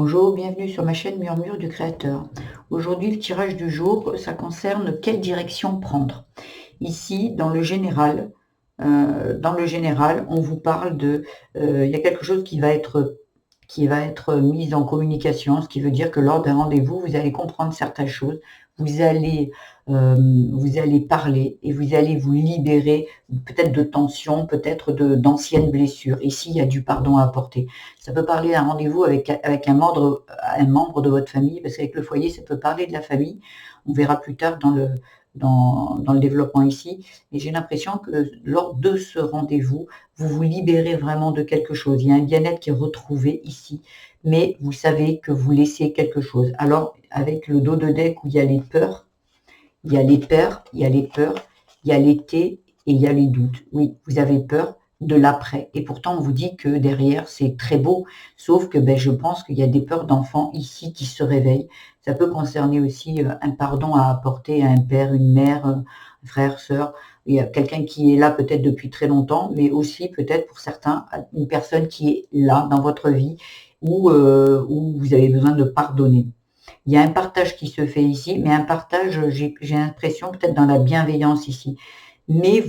Bonjour, bienvenue sur ma chaîne Murmure du Créateur. Aujourd'hui, le tirage du jour, ça concerne quelle direction prendre. Ici, dans le général, on vous parle il y a quelque chose qui va être mis en communication, ce qui veut dire que lors d'un rendez-vous, vous allez comprendre certaines choses, vous allez, vous allez parler et vous allez vous libérer peut-être de tensions, peut-être d'anciennes blessures. Ici, il y a du pardon à apporter. Ça peut parler d'un rendez-vous avec un membre de votre famille, parce qu'avec le foyer, ça peut parler de la famille. On verra plus tard dans le développement ici. Et j'ai l'impression que lors de ce rendez-vous, vous vous libérez vraiment de quelque chose. Il y a un bien-être qui est retrouvé ici, mais vous savez que vous laissez quelque chose. Alors, avec le dos de deck où il y a les peurs, il y a les peurs, il y a les peurs, il y a l'été et il y a les doutes. Oui, vous avez peur de l'après. Et pourtant, on vous dit que derrière, c'est très beau. Sauf que je pense qu'il y a des peurs d'enfants ici qui se réveillent. Ça peut concerner aussi un pardon à apporter à un père, une mère, un frère, sœur. Il y a quelqu'un qui est là peut-être depuis très longtemps, mais aussi peut-être pour certains, une personne qui est là dans votre vie où vous avez besoin de pardonner. Il y a un partage qui se fait ici, mais un partage, j'ai l'impression, peut-être dans la bienveillance ici. Mais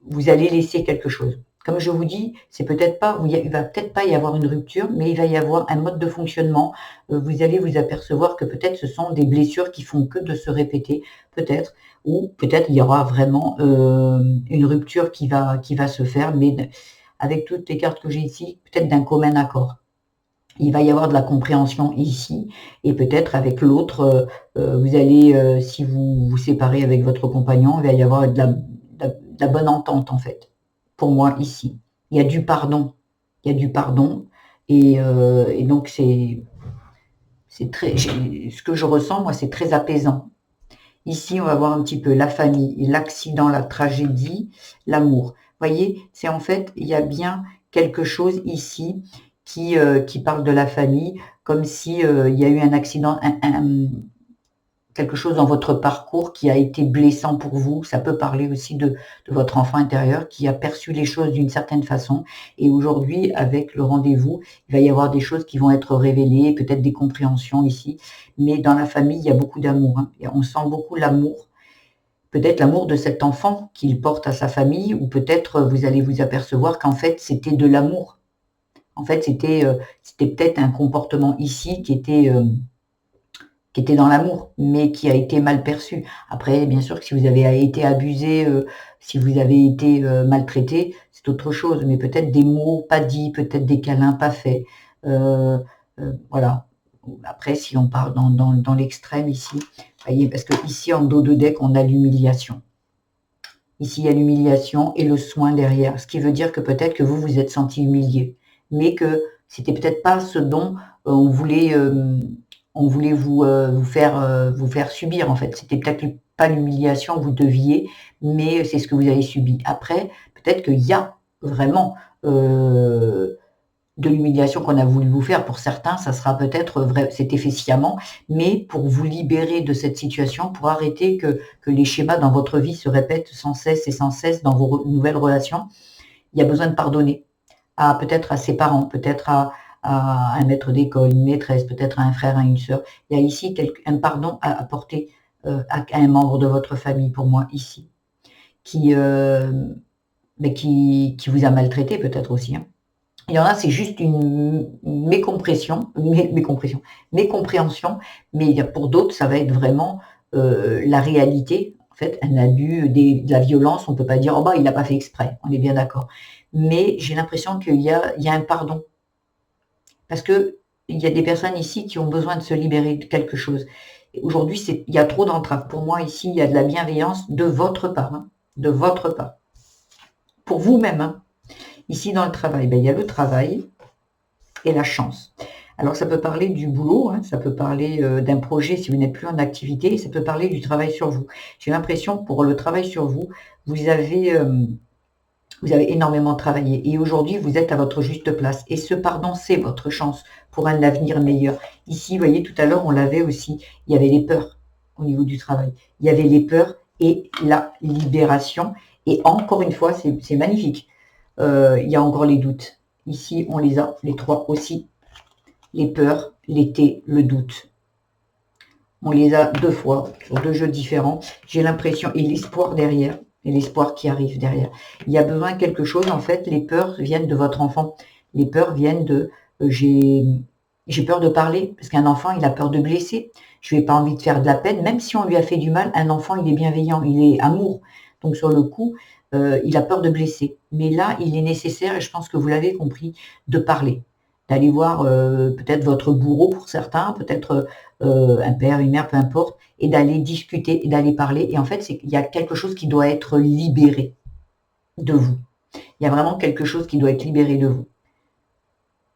vous allez laisser quelque chose. Comme je vous dis, c'est peut-être pas, il va peut-être pas y avoir une rupture, mais il va y avoir un mode de fonctionnement. Vous allez vous apercevoir que peut-être ce sont des blessures qui font que de se répéter, peut-être, ou peut-être il y aura vraiment une rupture qui va se faire, mais avec toutes les cartes que j'ai ici, peut-être d'un commun accord. Il va y avoir de la compréhension ici et peut-être avec l'autre, vous allez, si vous vous séparez avec votre compagnon, il va y avoir de la bonne entente en fait, pour moi ici. Il y a du pardon, il y a du pardon et donc c'est très, ce que je ressens moi, c'est très apaisant. Ici, on va voir un petit peu la famille, l'accident, la tragédie, l'amour. Voyez, c'est en fait, il y a bien quelque chose ici qui parle de la famille, comme si il y a eu un accident, quelque chose dans votre parcours qui a été blessant pour vous. Ça peut parler aussi de votre enfant intérieur qui a perçu les choses d'une certaine façon. Et aujourd'hui, avec le rendez-vous, il va y avoir des choses qui vont être révélées, peut-être des compréhensions ici. Mais dans la famille, il y a beaucoup d'amour, hein. Et on sent beaucoup l'amour. Peut-être l'amour de cet enfant qu'il porte à sa famille, ou peut-être vous allez vous apercevoir qu'en fait, c'était de l'amour. En fait, c'était peut-être un comportement ici qui était dans l'amour, mais qui a été mal perçu. Après, bien sûr que si vous avez été abusé, si vous avez été maltraité, c'est autre chose, mais peut-être des mots pas dits, peut-être des câlins pas faits. Voilà. Après, si on parle dans l'extrême ici, voyez, parce que ici, en dos de deck, on a l'humiliation. Ici, il y a l'humiliation et le soin derrière, ce qui veut dire que peut-être que vous vous êtes senti humilié, mais que c'était peut-être pas ce dont on voulait vous faire subir en fait. C'était peut-être pas l'humiliation que vous deviez, mais c'est ce que vous avez subi. Après, peut-être qu'il y a vraiment de l'humiliation qu'on a voulu vous faire. Pour certains, ça sera peut-être vrai, c'était fait sciemment, mais pour vous libérer de cette situation, pour arrêter que les schémas dans votre vie se répètent sans cesse et sans cesse dans vos nouvelles relations, il y a besoin de pardonner. Peut-être à ses parents, peut-être à un maître d'école, une maîtresse, peut-être à un frère, à une sœur. Il y a ici un pardon à apporter à un membre de votre famille, pour moi, ici, qui, qui vous a maltraité peut-être aussi, hein. Il y en a, c'est juste une mécompréhension, mais pour d'autres, ça va être vraiment la réalité. En fait, un abus, de la violence, on ne peut pas dire, oh bah, il n'a pas fait exprès, on est bien d'accord. Mais j'ai l'impression qu'il y a un pardon. Parce qu'il y a des personnes ici qui ont besoin de se libérer de quelque chose. Aujourd'hui, il y a trop d'entraves. Pour moi, ici, il y a de la bienveillance de votre part, hein, de votre part. Pour vous-même, hein. Ici, dans le travail, il y a le travail et la chance. Alors, ça peut parler du boulot, hein, ça peut parler d'un projet si vous n'êtes plus en activité, et ça peut parler du travail sur vous. J'ai l'impression, pour le travail sur vous, vous avez énormément travaillé et aujourd'hui, vous êtes à votre juste place. Et ce pardon, c'est votre chance pour un avenir meilleur. Ici, vous voyez, tout à l'heure, on l'avait aussi, il y avait les peurs au niveau du travail. Il y avait les peurs et la libération. Et encore une fois, c'est magnifique. Il y a encore les doutes. Ici, on les a, les trois aussi. les peurs, l'été, le doute. On les a 2 fois sur 2 jeux différents. J'ai l'impression, et l'espoir derrière, et l'espoir qui arrive derrière. Il y a besoin de quelque chose, en fait, les peurs viennent de votre enfant. Les peurs viennent de j'ai peur de parler, parce qu'un enfant, il a peur de blesser. Je n'ai pas envie de faire de la peine, même si on lui a fait du mal, un enfant, il est bienveillant, il est amour. Donc sur le coup, il a peur de blesser. Mais là, il est nécessaire, et je pense que vous l'avez compris, de parler. D'aller voir peut-être votre bourreau pour certains, peut-être un père, une mère, peu importe, et d'aller discuter, et d'aller parler. Et en fait, il y a quelque chose qui doit être libéré de vous. Il y a vraiment quelque chose qui doit être libéré de vous.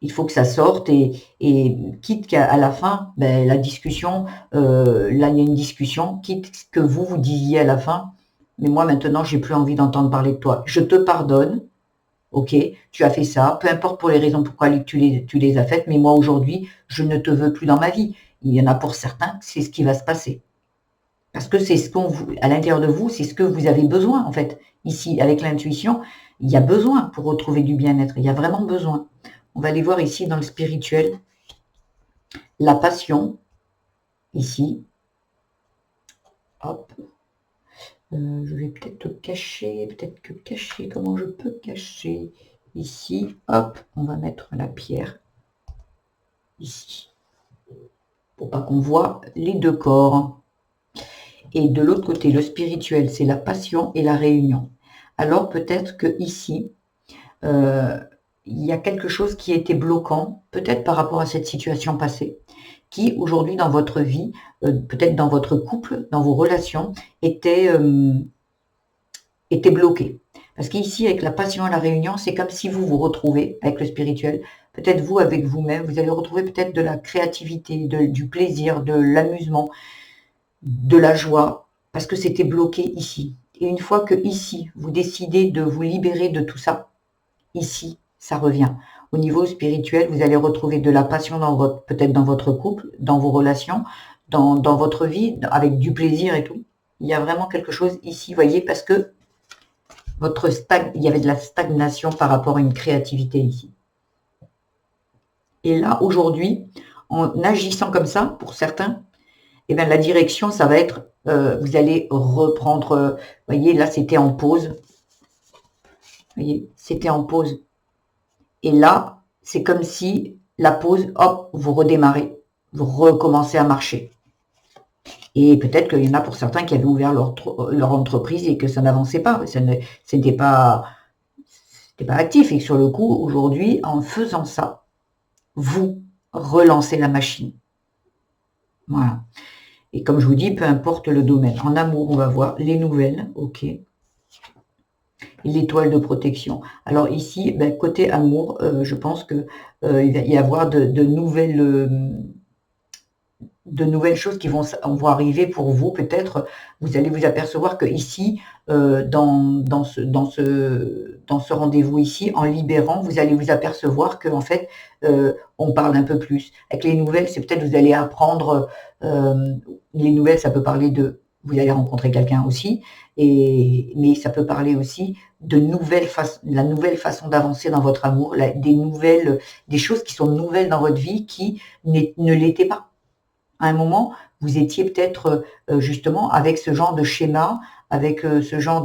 Il faut que ça sorte et quitte qu'à la fin, ben, la discussion, là il y a une discussion, quitte que vous disiez à la fin, mais moi maintenant j'ai plus envie d'entendre parler de toi. Je te pardonne, ok, tu as fait ça, peu importe pour les raisons pourquoi tu les as faites, mais moi aujourd'hui je ne te veux plus dans ma vie. Il y en a pour certains, c'est ce qui va se passer. Parce que c'est ce qu'on vous, à l'intérieur de vous, c'est ce que vous avez besoin en fait. Ici, avec l'intuition, il y a besoin pour retrouver du bien-être. Il y a vraiment besoin. On va aller voir ici dans le spirituel, la passion, ici. Hop. Je vais peut-être cacher, comment je peux cacher ici. Hop, on va mettre la pierre ici. Pour pas qu'on voit les deux corps. Et de l'autre côté, le spirituel, c'est la passion et la réunion. Alors peut-être que ici, il y a quelque chose qui a été bloquant, peut-être par rapport à cette situation passée, qui aujourd'hui dans votre vie, peut-être dans votre couple, dans vos relations, était bloqué. Parce qu'ici, avec la passion et la réunion, c'est comme si vous vous retrouvez avec le spirituel, peut-être vous avec vous-même, vous allez retrouver peut-être de la créativité, du plaisir, de l'amusement, de la joie, parce que c'était bloqué ici. Et une fois que ici, vous décidez de vous libérer de tout ça, ici, ça revient. Au niveau spirituel, vous allez retrouver de la passion peut-être dans votre couple, dans vos relations, dans votre vie, avec du plaisir et tout. Il y a vraiment quelque chose ici, voyez, parce que il y avait de la stagnation par rapport à une créativité ici. Et là, aujourd'hui, en agissant comme ça, pour certains, eh bien, la direction, ça va être, vous allez reprendre, voyez, là, c'était en pause. Vous voyez, c'était en pause. Et là, c'est comme si la pause, hop, vous redémarrez, vous recommencez à marcher. Et peut-être qu'il y en a pour certains qui avaient ouvert leur entreprise et que ça n'avançait pas, c'était pas actif. Et que sur le coup, aujourd'hui, en faisant ça, vous relancez la machine. Voilà. Et comme je vous dis, peu importe le domaine. En amour, on va voir les nouvelles, ok. L'étoile de protection. Alors ici, ben, côté amour, je pense que il va y avoir de nouvelles choses qui vont arriver pour vous. Peut-être, vous allez vous apercevoir que ici, dans ce rendez-vous ici, en libérant, vous allez vous apercevoir que en fait, on parle un peu plus. Avec les nouvelles, c'est peut-être vous allez apprendre. Les nouvelles, ça peut parler de vous allez rencontrer quelqu'un aussi, mais ça peut parler aussi de la nouvelle façon d'avancer dans votre amour, des choses qui sont nouvelles dans votre vie qui ne l'étaient pas. À un moment, vous étiez peut-être justement avec ce genre de schéma, avec ce genre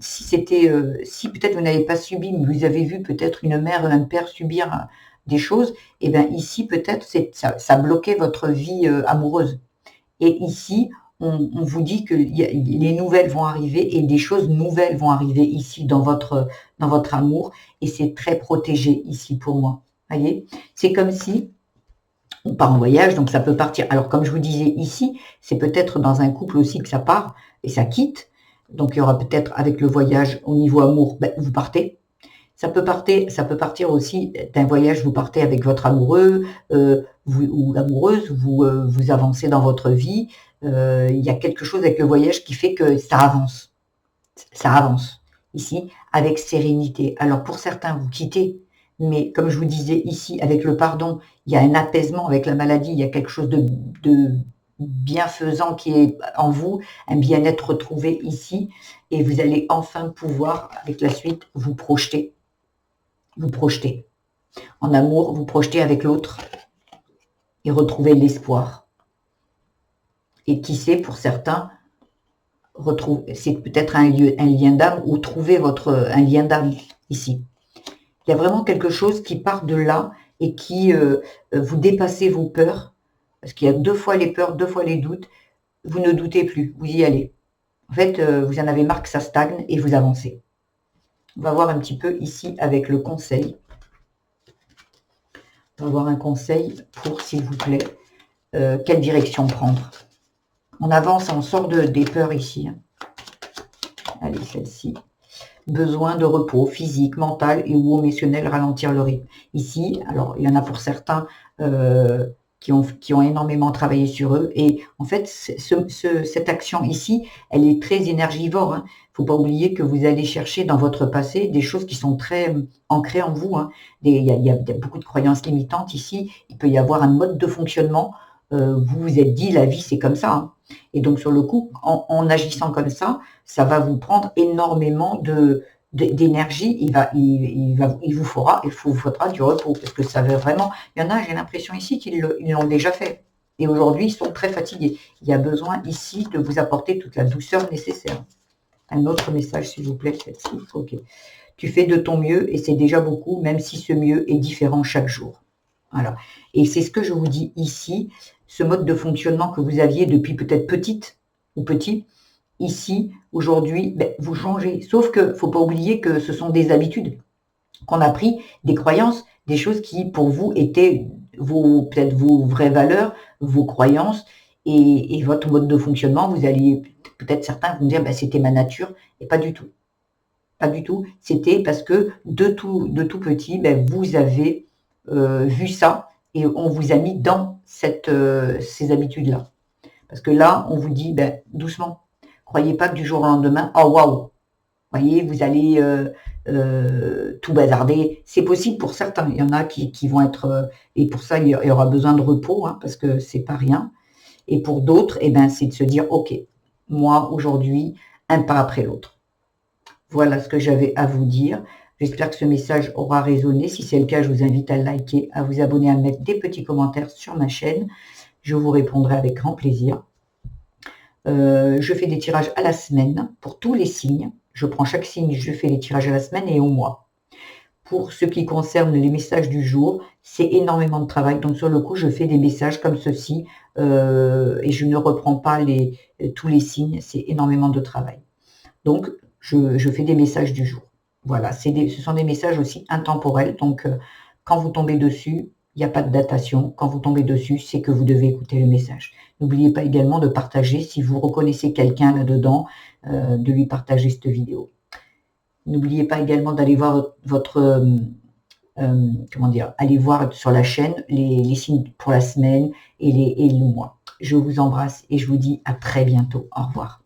si peut-être vous n'avez pas subi, mais vous avez vu peut-être une mère, un père subir des choses, et bien ici peut-être ça bloquait votre vie amoureuse. Et ici, on vous dit que les nouvelles vont arriver et des choses nouvelles vont arriver ici dans votre amour, et c'est très protégé ici pour moi. Voyez, c'est comme si on part en voyage, donc ça peut partir. Alors comme je vous disais ici, c'est peut-être dans un couple aussi que ça part et ça quitte. Donc il y aura peut-être avec le voyage au niveau amour, ben, vous partez. Ça peut partir aussi d'un voyage, vous partez avec votre amoureux ou amoureuse, vous avancez dans votre vie. Il y a quelque chose avec le voyage qui fait que ça avance. Ça avance ici avec sérénité. Alors pour certains, vous quittez, mais comme je vous disais ici, avec le pardon, il y a un apaisement avec la maladie, il y a quelque chose de bienfaisant qui est en vous, un bien-être retrouvé ici, et vous allez enfin pouvoir, avec la suite, vous projeter. En amour, vous projetez avec l'autre et retrouvez l'espoir. Et qui sait, pour certains, c'est peut-être un lien d'âme ou trouver un lien d'âme ici. Il y a vraiment quelque chose qui part de là et qui vous dépassez vos peurs, parce qu'il y a 2 fois les peurs, 2 fois les doutes. Vous ne doutez plus, vous y allez. En fait, vous en avez marre que ça stagne et vous avancez. On va voir un petit peu ici avec le conseil. On va voir un conseil pour, s'il vous plaît, quelle direction prendre. On avance, on sort des peurs ici. Allez, celle-ci. Besoin de repos physique, mental et ou émotionnel, ralentir le rythme. Ici, alors il y en a pour certains qui ont énormément travaillé sur eux. Et en fait, cette action ici, elle est très énergivore. Il ne faut pas oublier que vous allez chercher dans votre passé des choses qui sont très ancrées en vous. Il y a beaucoup de croyances limitantes ici. Il peut y avoir un mode de fonctionnement. Vous vous êtes dit, la vie, c'est comme ça. Et donc, sur le coup, en agissant comme ça va vous prendre énormément d'énergie. Il vous faudra du repos, parce que ça veut vraiment... Il y en a, j'ai l'impression ici qu'ils l'ont déjà fait. Et aujourd'hui, ils sont très fatigués. Il y a besoin ici de vous apporter toute la douceur nécessaire. Un autre message, s'il vous plaît, celle-ci. Ok. Tu fais de ton mieux et c'est déjà beaucoup, même si ce mieux est différent chaque jour. Voilà. Et c'est ce que je vous dis ici, ce mode de fonctionnement que vous aviez depuis peut-être petite ou petit, ici, aujourd'hui, vous changez. Sauf que faut pas oublier que ce sont des habitudes qu'on a pris, des croyances, des choses qui, pour vous, étaient peut-être vos vraies valeurs, vos croyances et votre mode de fonctionnement. Vous alliez, peut-être certains vont dire, c'était ma nature, et pas du tout. Pas du tout. C'était parce que de tout petit, vous avez vu ça et on vous a mis dans ces habitudes-là. Parce que là, on vous dit, doucement, croyez pas que du jour au lendemain, oh waouh, voyez, vous allez tout bazarder. C'est possible pour certains. Il y en a qui vont être... et pour ça, il y aura besoin de repos, parce que c'est pas rien. Et pour d'autres, c'est de se dire, ok, moi, aujourd'hui, un pas après l'autre. Voilà ce que j'avais à vous dire. J'espère que ce message aura résonné. Si c'est le cas, je vous invite à liker, à vous abonner, à mettre des petits commentaires sur ma chaîne. Je vous répondrai avec grand plaisir. Je fais des tirages à la semaine pour tous les signes. Je prends chaque signe, je fais les tirages à la semaine et au mois. Pour ce qui concerne les messages du jour, c'est énormément de travail. Donc sur le coup, je fais des messages comme ceci et je ne reprends pas tous les signes. C'est énormément de travail. Donc, je fais des messages du jour. Voilà, ce sont des messages aussi intemporels. Donc, quand vous tombez dessus, il n'y a pas de datation. Quand vous tombez dessus, c'est que vous devez écouter le message. N'oubliez pas également de partager, si vous reconnaissez quelqu'un là-dedans, de lui partager cette vidéo. N'oubliez pas également d'aller voir aller voir sur la chaîne les signes pour la semaine et le mois. Je vous embrasse et je vous dis à très bientôt. Au revoir.